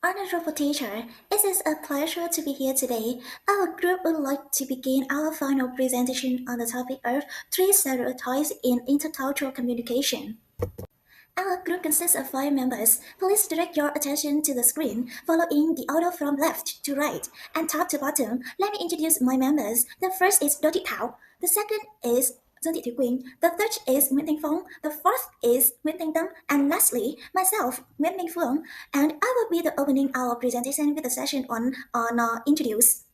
Honorable teacher, it is a pleasure to be here today. Our group would like to begin our final presentation on the topic of three stereotypes in intercultural communication. Our group consists of five members. Please direct your attention to the screen, following the order from left to right and top to bottom. Let me introduce my members. The first is Đỗ Thị Thảo. The second is Dương Thị Thủy Quỳnh. The third is Nguyễn Thanh Phong. The fourth is Nguyễn Thanh Tâm. And lastly, myself, Nguyễn Minh Phương. And I will be the opening our presentation with a session on introduce.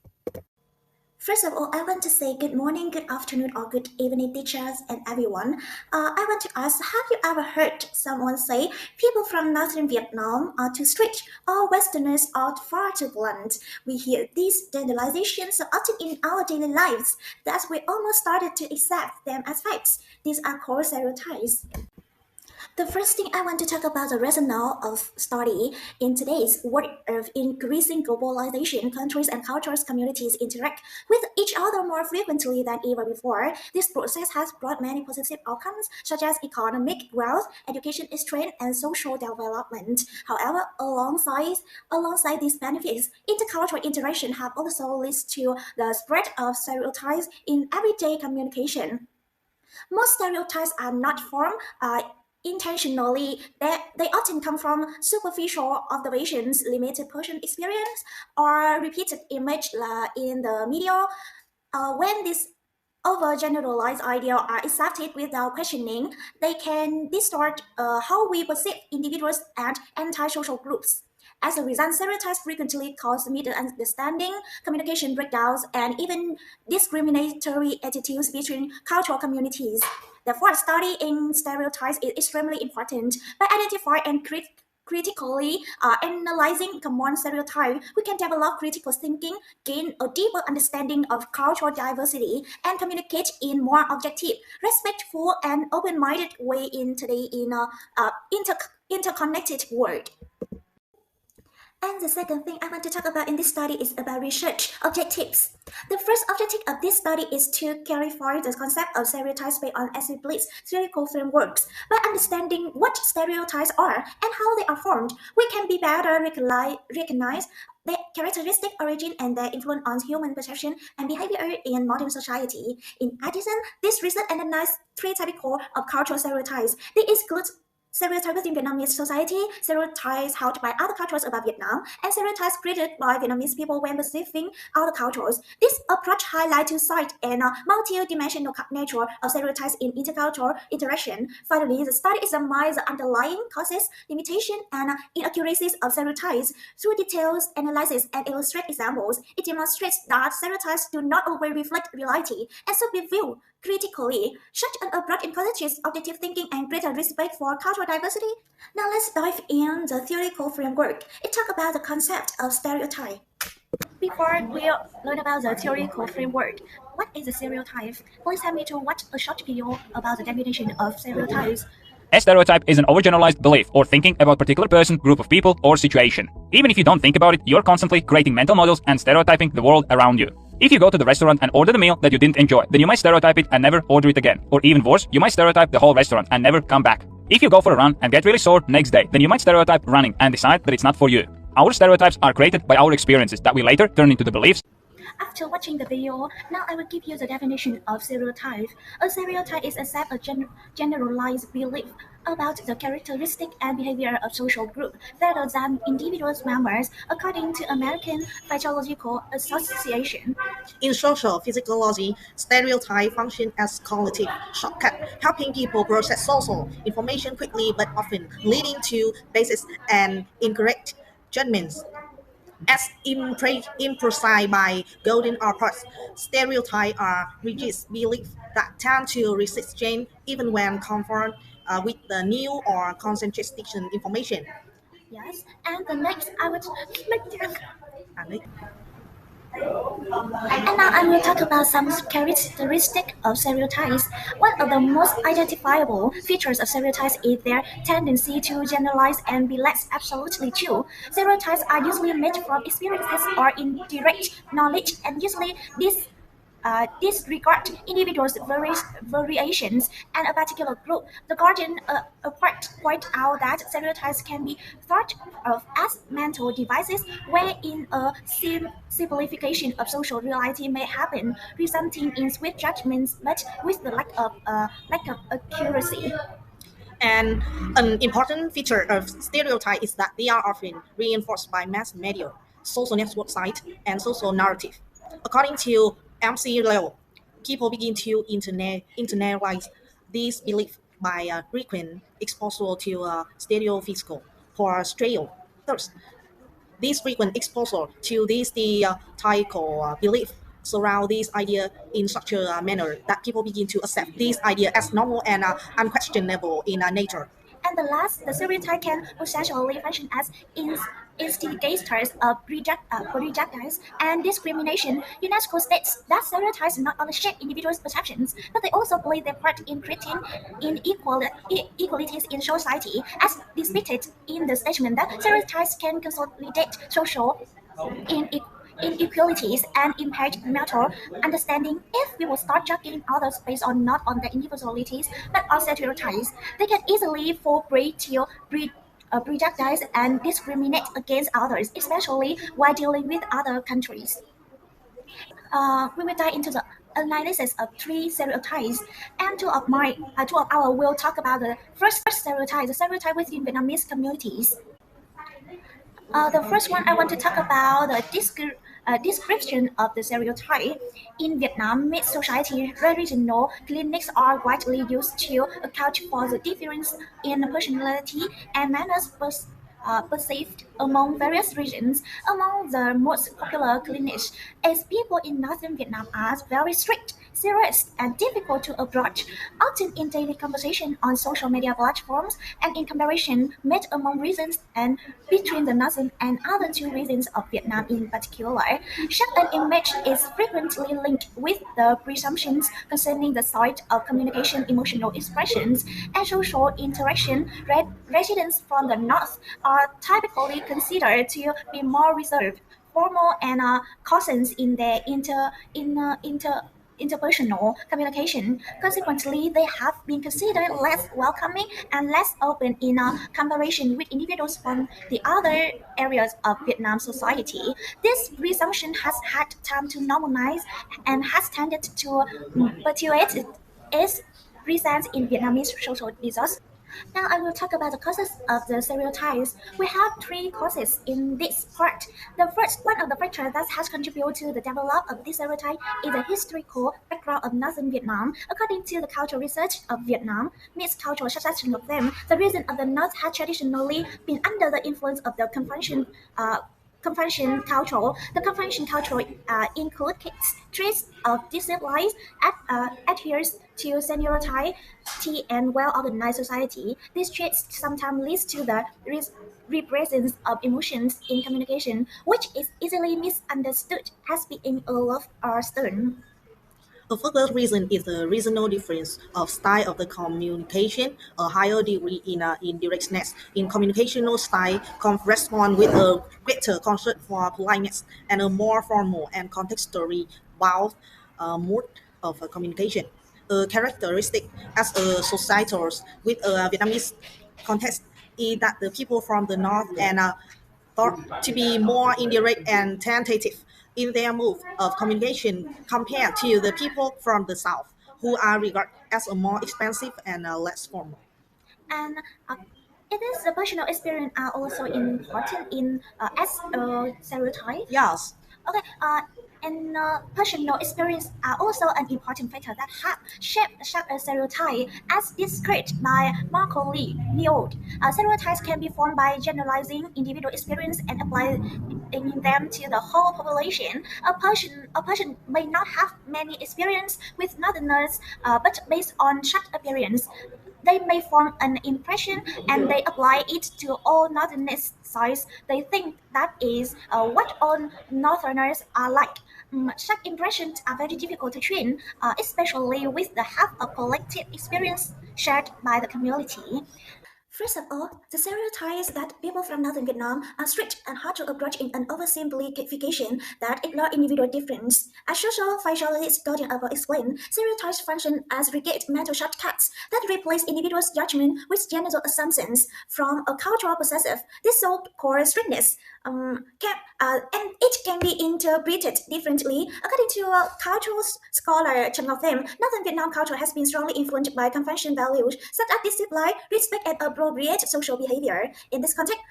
First of all, I want to say good morning, good afternoon, or good evening, teachers and everyone. I want to ask, have you ever heard someone say people from northern Vietnam are too strict or Westerners are far too blunt? We hear these generalizations so often in our daily lives that we almost started to accept them as facts. These are called stereotypes. The first thing I want to talk about the rationale of study. In today's world of increasing globalization, countries and cultures communities interact with each other more frequently than ever before. This process has brought many positive outcomes, such as economic growth, education strength, and social development. However, alongside these benefits, intercultural interaction have also led to the spread of stereotypes in everyday communication. Most stereotypes are not formed intentionally. They often come from superficial observations, limited personal experience, or repeated image in the media. When these overgeneralized ideas are accepted without questioning, they can distort how we perceive individuals and anti-social groups. As a result, stereotypes frequently cause misunderstanding, communication breakdowns, and even discriminatory attitudes between cultural communities. Therefore, studying stereotypes is extremely important. By identifying and critically analyzing common stereotypes, we can develop critical thinking, gain a deeper understanding of cultural diversity, and communicate in more objective, respectful, and open-minded way in today in a interconnected world. And the second thing I want to talk about in this study is about research objectives. The first objective of this study is to clarify the concept of stereotypes based on established theoretical frameworks. By understanding what stereotypes are and how they are formed, we can be better recognize their characteristic origin and their influence on human perception and behavior in modern society. In addition, this research analyzes three types of cultural stereotypes. They include stereotypes within Vietnamese society, stereotypes held by other cultures about Vietnam, and stereotypes created by Vietnamese people when perceiving other cultures. This approach highlights two sides and a multi-dimensional nature of stereotypes in intercultural interaction. Finally, the study examines the underlying causes, limitations, and inaccuracies of stereotypes. Through detailed analysis and illustrated examples, it demonstrates that stereotypes do not always reflect reality and should be viewed critically. Such an approach encourages objective thinking and greater respect for cultural diversity. Now let's dive in the theoretical framework. It talks about the concept of stereotype. Before we learn about the theoretical framework, what is a stereotype? Please help me to watch a short video about the definition of stereotypes. A stereotype is an overgeneralized belief or thinking about a particular person, group of people, or situation. Even if you don't think about it, you're constantly creating mental models and stereotyping the world around you. If you go to the restaurant and order the meal that you didn't enjoy, then you might stereotype it and never order it again. Or even worse, you might stereotype the whole restaurant and never come back. If you go for a run and get really sore next day, then you might stereotype running and decide that it's not for you. Our stereotypes are created by our experiences that we later turn into the beliefs. After watching the video, now I will give you the definition of stereotype. A stereotype is a generalized belief about the characteristic and behavior of social group rather than individual members, according to American Psychological Association. In social physiology, stereotypes function as cognitive shortcut, helping people process social information quickly but often leading to biased and incorrect judgments. As imprecise by Golden Arpats, stereotypes are rigid beliefs that tend to resist change even when confronted with the new or contradictory information. Yes, and the next I would And now I will talk about some characteristics of stereotypes. One of the most identifiable features of stereotypes is their tendency to generalize and be less absolutely true. Stereotypes are usually made from experiences or indirect knowledge, and usually these disregard individuals' variations and a particular group. The Guardian point out that stereotypes can be thought of as mental devices wherein a simplification of social reality may happen, resulting in swift judgments but with the lack of accuracy. And an important feature of stereotype is that they are often reinforced by mass media, social network sites, and social narrative. According to MC Leo, people begin to internalize these beliefs by frequent exposure to stereophysical portrayal. Thus, this frequent exposure to these stereotypical belief surround these idea in such a manner that people begin to accept these idea as normal and unquestionable in nature. And the last, the stereotype can potentially function as instigators of prejudice and discrimination. UNESCO states that stereotypes not only shape individuals' perceptions, but they also play their part in creating inequalities in society, as depicted in the statement that stereotypes can consolidate social inequalities and impact mutual understanding. If we will start judging others based on not on their individualities but on stereotypes, they can easily fall prey to prejudice and discriminate against others, especially while dealing with other countries. We will dive into the analysis of three stereotypes, and two of our will talk about the first stereotype, the stereotype within Vietnamese communities. The first one I want to talk about the description of the stereotype. In Vietnamese society, regional clinics are widely used to account for the difference in personality and manners perceived among various regions. Among the most popular clinics, as people in northern Vietnam are very strict, serious, and difficult to approach, often in daily conversation on social media platforms and in comparison made among regions and between the northern and other two regions of Vietnam in particular. Such an image is frequently linked with the presumptions concerning the site of communication, emotional expressions, and social interaction. Residents from the north are typically considered to be more reserved, formal, and cautious in their interpersonal communication. Consequently, they have been considered less welcoming and less open in comparison with individuals from the other areas of Vietnam society. This presumption has had time to normalize and has tended to perpetuate its presence in Vietnamese social discourse. Now I will talk about the causes of the stereotypes. We have three causes in this part. The first one of the factors that has contributed to the development of this stereotype is the historical background of northern Vietnam. According to the cultural research of Vietnam, mixed cultural succession of them, the region of the north had traditionally been under the influence of the Confucian culture. The Confucian culture inculcates traits of discipline, adheres to seniority and well-organized society. These traits sometimes lead to the represence of emotions in communication, which is easily misunderstood as being aloof or stern. A further reason is the regional difference of style of the communication, a higher degree in indirectness in communicational style correspond with a greater concern for politeness and a more formal and contextually bound mode of communication. A characteristic as a societal with a Vietnamese context is that the people from the north and thought to be more indirect and tentative in their move of communication compared to the people from the south, who are regarded as a more expensive and less formal. And it is the personal experience are also important in as a stereotype. Yes, Okay, and personal experience are also an important factor that have shaped such a stereotype, as described by Marco Leod. Stereotypes can be formed by generalizing individual experience and applying them to the whole population. A person may not have many experience with northerners, but based on such appearance, they may form an impression and they apply it to all northerners sides. They think that is what all northerners are like. Such impressions are very difficult to train, especially with the help of collective experience shared by the community. First of all, the stereotypes that people from northern Vietnam are strict and hard to approach in an oversimplification that ignore individual difference. As social physiologists studying above explained, stereotypes function as rigid mental shortcuts that replace individuals' judgment with general assumptions from a cultural perspective. This so-called strictness and it can be interpreted differently. According to a cultural scholar Chen Ngọc Thiem, Northern Vietnam culture has been strongly influenced by Confucian values such as discipline, respect, and appropriate social behavior. In this context,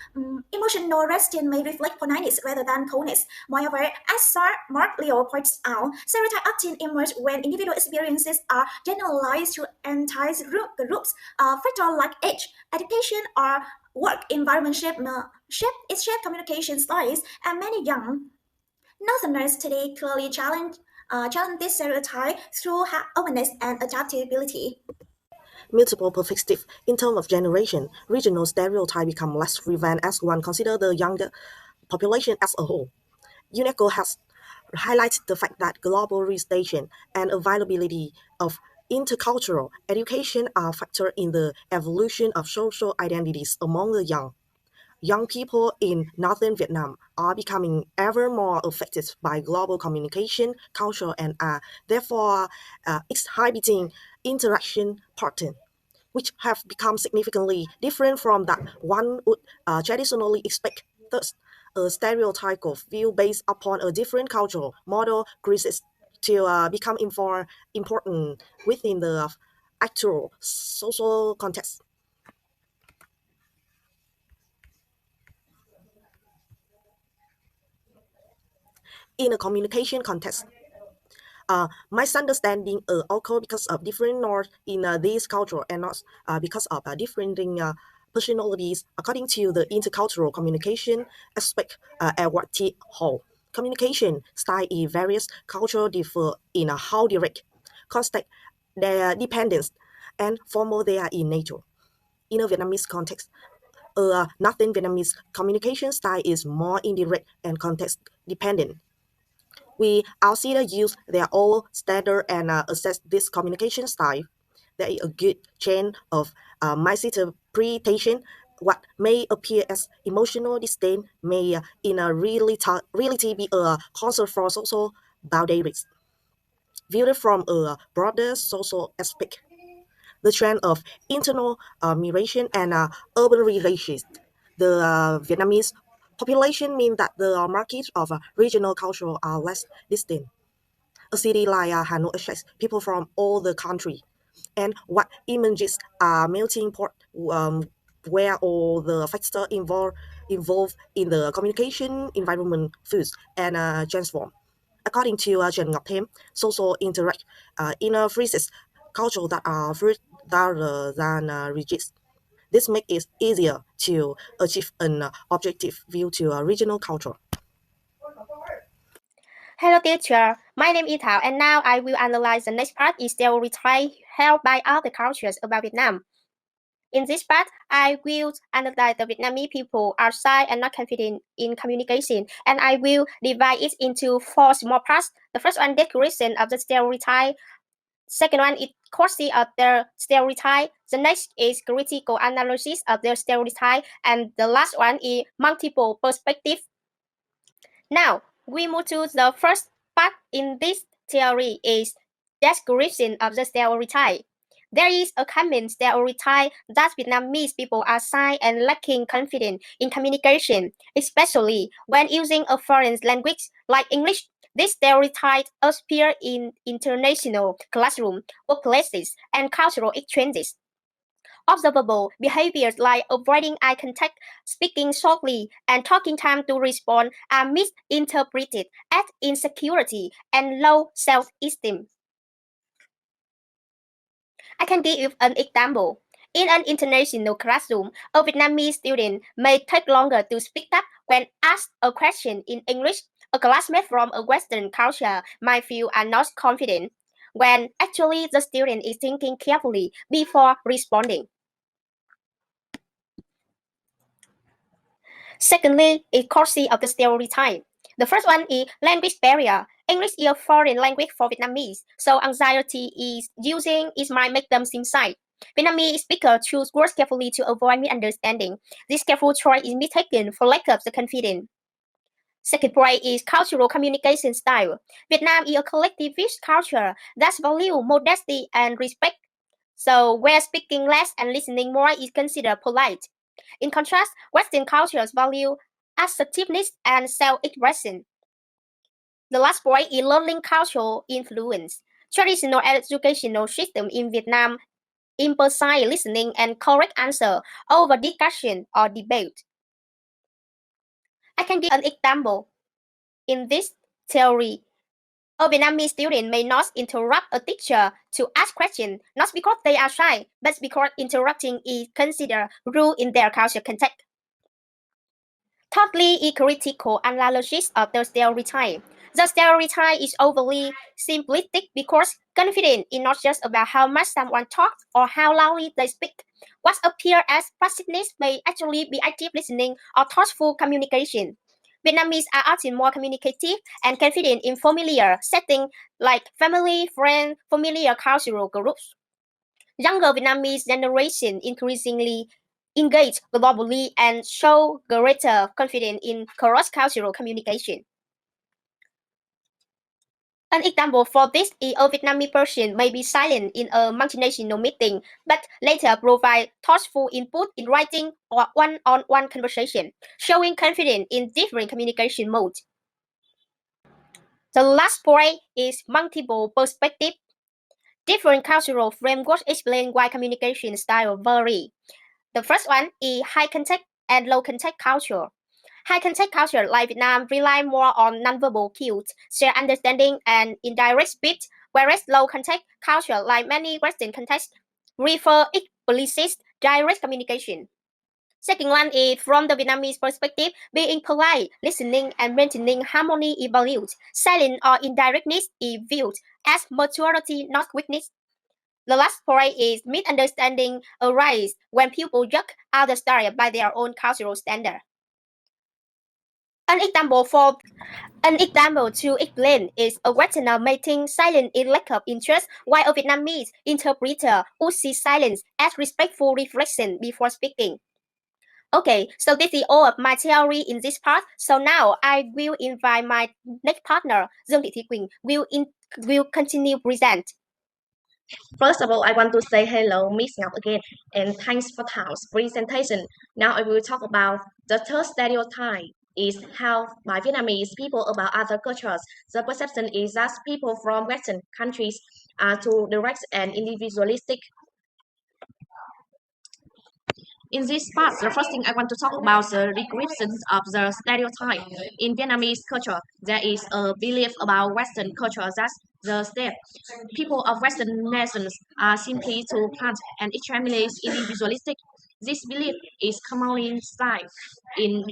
emotional resting may reflect politeness rather than coldness. Moreover, as Sir Mark Leo points out, stereotypes often emerge when individual experiences are generalized to entire groups. Factors like age, education, or work environment shape communication styles, and many young Northerners today clearly challenge this stereotype through openness and adaptability. Multiple perspectives in terms of generation, regional stereotypes become less relevant as one considers the younger population as a whole. UNESCO has highlighted the fact that global representation and availability of intercultural education are factors in the evolution of social identities among the young. Young people in northern Vietnam are becoming ever more affected by global communication, culture, and are therefore exhibiting interaction patterns which have become significantly different from that one would traditionally expect. Thus, a stereotypical view based upon a different cultural model creates to become more important within the actual social context. In a communication context, misunderstanding occur because of different norms in this culture and not because of differing personalities. According to the intercultural communication aspect at what T whole, communication style in various cultures differ in how direct, constant, their dependence, and formal they are in nature. In a Vietnamese context, Northern Vietnamese communication style is more indirect and context dependent. We consider use their own standard and assess this communication style. There is a good chain of misinterpretation. What may appear as emotional disdain may in a reality be a concern for social boundaries. Viewed from a broader social aspect, the trend of internal migration and urban relations. The Vietnamese population mean that the markets of regional culture are less distinct. A city like Hanoi attracts people from all the country, and what emerges are melting pot where all the factors involved in the communication environment fuse and transform. According to Trần Ngọc Thêm, social interact in a phrases culture that are fluid rather than rigid. This makes it easier to achieve an objective view to a regional culture. Hello teacher, my name is Thảo and now I will analyze the next part is stereotype held by other cultures about Vietnam. In this part, I will analyze the Vietnamese people are shy and not confident in communication, and I will divide it into 4 small parts. The first one, description of the stereotype. Second one is causes of the stereotype. The next is critical analysis of the stereotype, and the last one is multiple perspective. Now, we move to the first part in this theory is description of the stereotype. There is a common stereotype that Vietnamese people are shy and lacking confidence in communication, especially when using a foreign language like English. This stereotype appear in international classroom, workplaces, and cultural exchanges. Observable behaviors like avoiding eye contact, speaking shortly, and taking time to respond are misinterpreted as insecurity and low self-esteem. I can give you an example. In an international classroom, a Vietnamese student may take longer to speak up when asked a question in English. A classmate from a Western culture might feel not confident when actually the student is thinking carefully before responding. Secondly, is causes of the stereotype. The first one is language barrier. English is a foreign language for Vietnamese, so anxiety is using it might make them seem shy. Vietnamese speakers choose words carefully to avoid misunderstanding. This careful choice is mistaken for lack of the confidence. Second point is cultural communication style. Vietnam is a collectivist culture that values modesty and respect. So, where speaking less and listening more is considered polite. In contrast, Western cultures value assertiveness and self-expression. The last point is learning cultural influence. Traditional educational system in Vietnam emphasize listening and correct answer over discussion or debate. I can give an example. In this theory, a Vietnamese student may not interrupt a teacher to ask questions, not because they are shy, but because interrupting is considered rude in their culture context. Thirdly, is critical analysis of the stereotype. The stereotype is overly simplistic because confidence is not just about how much someone talks or how loudly they speak. What appears as passiveness may actually be active listening or thoughtful communication. Vietnamese are often more communicative and confident in familiar settings like family, friends, familiar cultural groups. Younger Vietnamese generation increasingly engage globally and show greater confidence in cross-cultural communication. An example for this is a Vietnamese person may be silent in a multinational meeting, but later provide thoughtful input in writing or one-on-one conversation, showing confidence in different communication modes. The last point is multiple perspective. Different cultural frameworks explain why communication styles vary. The first one is high context and low context culture. High context culture like Vietnam rely more on nonverbal cues, shared understanding, and indirect speech, whereas low context culture like many Western contexts prefer explicit direct communication. Second one is from the Vietnamese perspective, being polite, listening, and maintaining harmony is valued. Silence or indirectness is viewed as maturity, not weakness. The last point is misunderstanding arise when people judge other styles by their own cultural standard. An example for An example to explain is a Westerner making silence in lack of interest, while a Vietnamese interpreter would see silence as respectful reflection before speaking. Okay, so this is all of my theory in this part. So now I will invite my next partner, Dương Thị Thúy Quỳnh, will continue present. First of all, I want to say hello, Miss Ngọc again, and thanks for Thảo presentation. Now I will talk about the third stereotype is held by Vietnamese people about other cultures. The perception is that people from Western countries are too direct and individualistic. In this part, the first thing I want to talk about the descriptions of the stereotype. In Vietnamese culture, there is a belief about Western culture that the state people of Western nations are simply too blunt and extremely individualistic. This belief is commonly cited in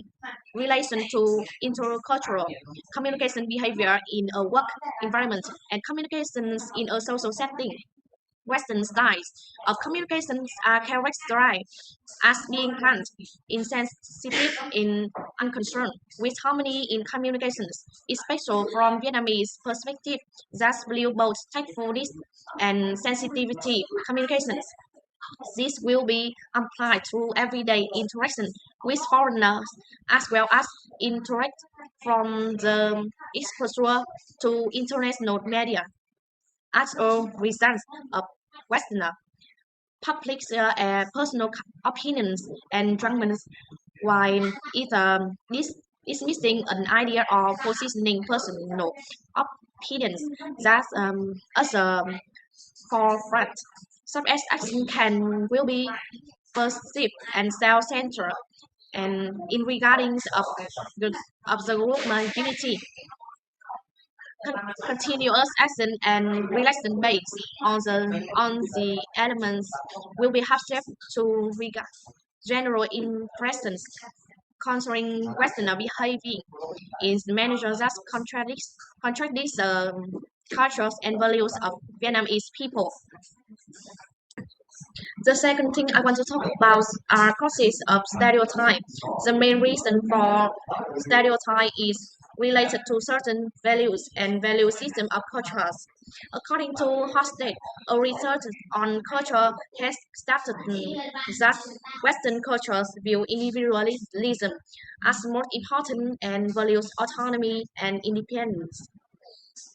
relation to intercultural communication behavior in a work environment and communications in a social setting. Western styles of communications are characterized as being blunt, insensitive, and unconcerned with harmony in communications, especially from Vietnamese perspective that value both tactfulness and sensitivity communications. This will be applied to everyday interaction with foreigners as well as interact from the exposure to international media. As a result of Westerner public personal opinions and judgments, while this is missing an idea of positioning personal opinions that as a forefront. Such as action can will be perceived and self-centered and in regarding of the group unity continuous action and relation based on the elements will be subject to regard general impressions concerning Westerner behavior is managers that contradicts the cultures and values of Vietnamese people. The second thing I want to talk about are causes of stereotype. The main reason for stereotype is related to certain values and value system of cultures. According to Hostek, a research on culture has stated that Western cultures view individualism as more important and values autonomy and independence.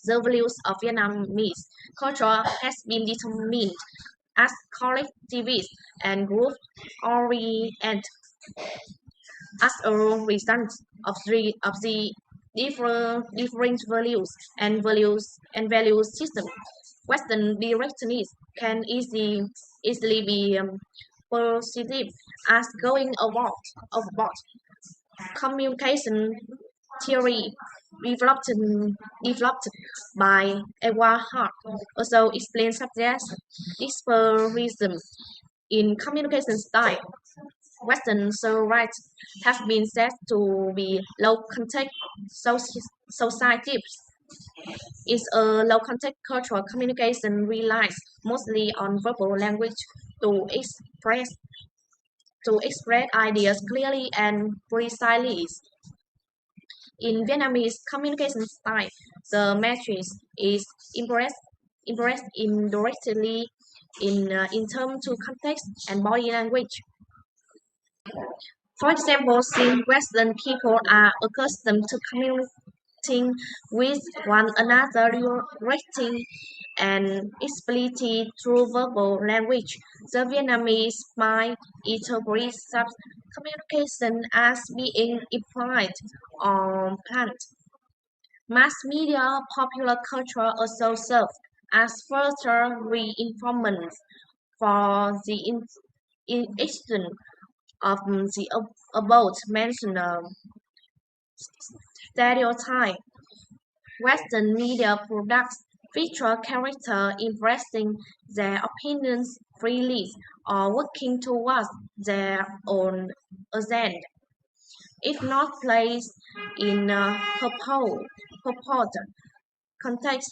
The values of Vietnamese culture has been determined as collectivist and group oriented as a result of the different values and value system. Western directionist can easily be perceived as going overboard. Communication theory developed, developed by Edward Hart also explains suggest dispersism in communication style. Western rights have been said to be low contact societies. Is a low contact cultural communication relies mostly on verbal language to express ideas clearly and precisely. In Vietnamese communication style, the message is impressed indirectly in terms to context and body language. For example, since Western people are accustomed to communicating with one another directly and explicitly through verbal language, the Vietnamese might interpret such communication as being implied or planned. Mass media popular culture also serve as further reinforcement for the extent of the above mentioned stereotype. Western media products feature characters expressing their opinions freely or working towards their own agenda. If not placed in a purported context,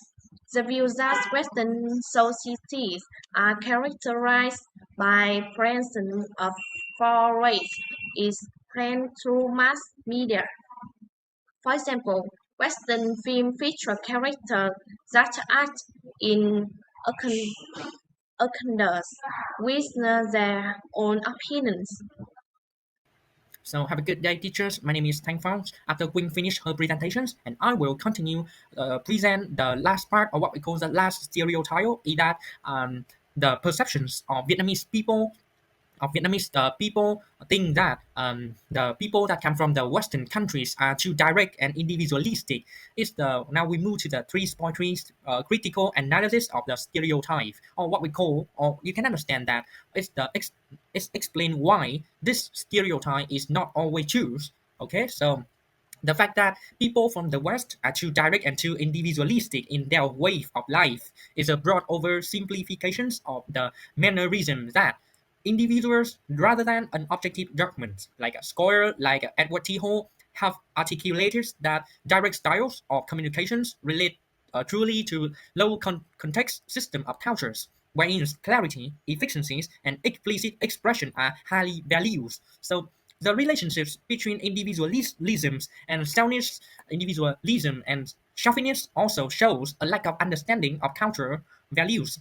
the view that Western societies are characterized by presence of far race is spread through mass media. For example, Western film feature characters that act in accordance with their own opinions. So have a good day, teachers. My name is Thanh Phong. After Queen finish her presentations, and I will continue present the last part of what we call the last stereotype, is that the perceptions of Vietnamese people think that the people that come from the Western countries are too direct and individualistic. It's the now we move to the 3.3 critical analysis of the stereotype, or what we call, or you can understand that it's explain why this stereotype is not always true. Okay, so the fact that people from the West are too direct and too individualistic in their way of life is a broad oversimplification of the mannerism that individuals, rather than an objective judgment, like a scholar like Edward T. Hall, have articulated that direct styles of communications relate truly to low context system of cultures, wherein clarity, efficiencies, and explicit expression are highly valued. So the relationships between individualism and selfish individualism and chauvinism also shows a lack of understanding of cultural values.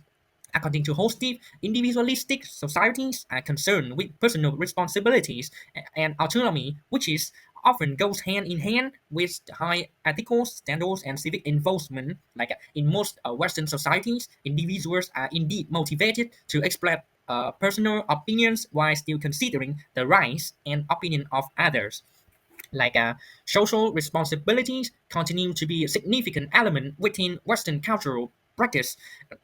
According to Hostiv, individualistic societies are concerned with personal responsibilities and autonomy, which is often goes hand in hand with high ethical standards and civic involvement. Like in most Western societies, individuals are indeed motivated to express personal opinions while still considering the rights and opinion of others. Like social responsibilities continue to be a significant element within Western cultural practice.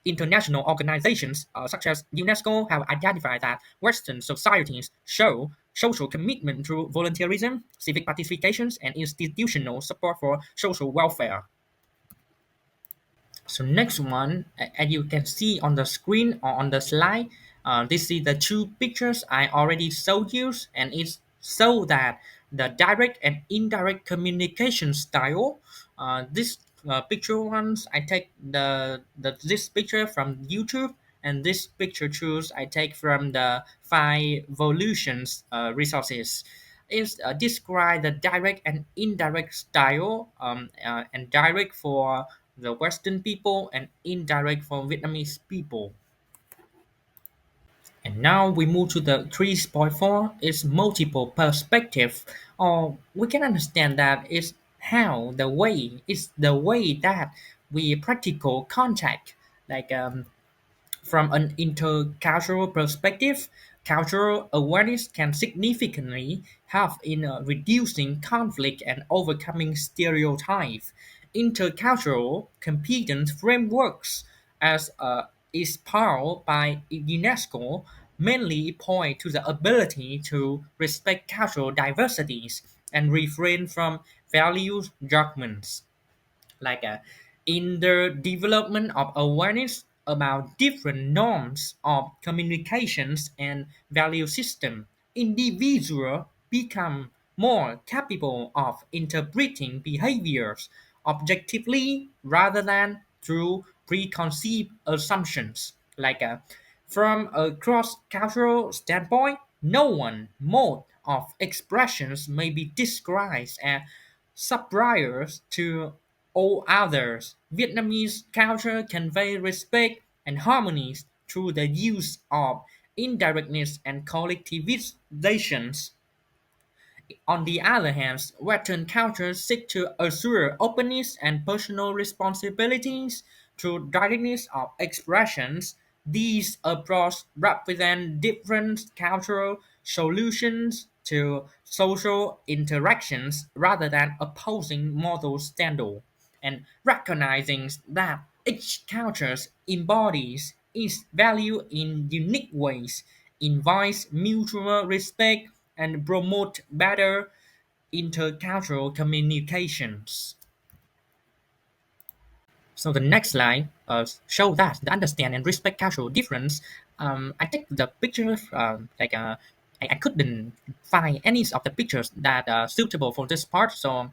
International organizations such as UNESCO have identified that Western societies show social commitment through volunteerism, civic participations, and institutional support for social welfare. So next one, as you can see on the screen or on the slide, this is the two pictures I already showed you, and it's so that the direct and indirect communication style. This picture ones I take this picture from YouTube, and this picture choose I take from the Five Evolutions resources. is describe the direct and indirect style, and direct for the Western people and indirect for Vietnamese people. And now we move to the 3.4 is multiple perspective, or we can understand that it's the way that we practical contact, like from an intercultural perspective, cultural awareness can significantly help in reducing conflict and overcoming stereotypes. Intercultural competence frameworks, as is powered by UNESCO, mainly point to the ability to respect cultural diversities and refrain from values judgments, like in the development of awareness about different norms of communications and value system, individuals become more capable of interpreting behaviors objectively rather than through preconceived assumptions, like from a cross-cultural standpoint, no one mode of expressions may be described as superior to all others. Vietnamese culture conveys respect and harmony through the use of indirectness and collectivizations. On the other hand, Western cultures seek to assure openness and personal responsibilities through directness of expressions. These approaches represent different cultural solutions to social interactions rather than opposing model standards, and recognizing that each culture embodies its value in unique ways, invites mutual respect and promote better intercultural communications. So the next slide show that the understand and respect cultural difference. I take the pictures I couldn't find any of the pictures that are suitable for this part. So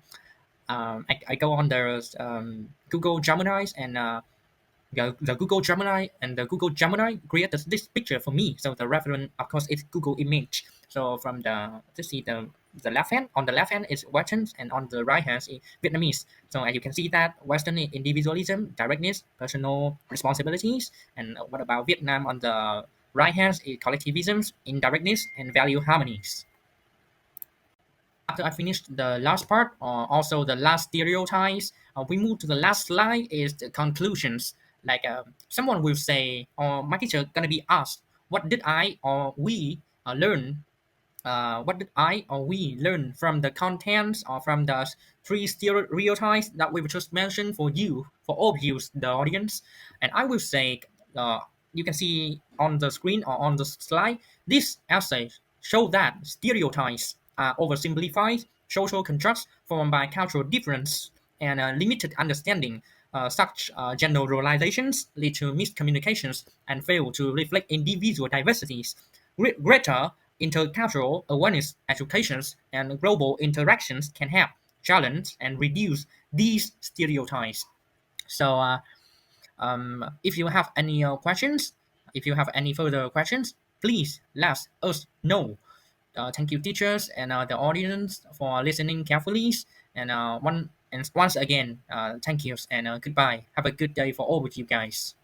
I go on the Google Gemini and the Google Gemini and the Google Gemini created this picture for me. So the reference, of course, is Google image. So from the left hand, on the left hand is Western, and on the right hand is Vietnamese. So as you can see that Western is individualism, directness, personal responsibilities, and what about Vietnam on the right hand is collectivism, indirectness, and value harmonies. After I finished the last part, also the last stereotypes, we move to the last slide is the conclusions. Like someone will say, or my teacher gonna be asked, what did I or we learn? What did I or we learn from the contents or from the three stereotypes that we just mentioned for you, for all of you, the audience? And I will say, you can see on the screen or on the slide, this essay show that stereotypes are oversimplified social constructs formed by cultural difference and limited understanding. Such generalizations lead to miscommunications and fail to reflect individual diversities. Greater intercultural awareness, educations, and global interactions can help challenge and reduce these stereotypes. So, if you have any questions, if you have any further questions, please let us know. Thank you, teachers and the audience for listening carefully. And once again, thank you and goodbye. Have a good day for all of you guys.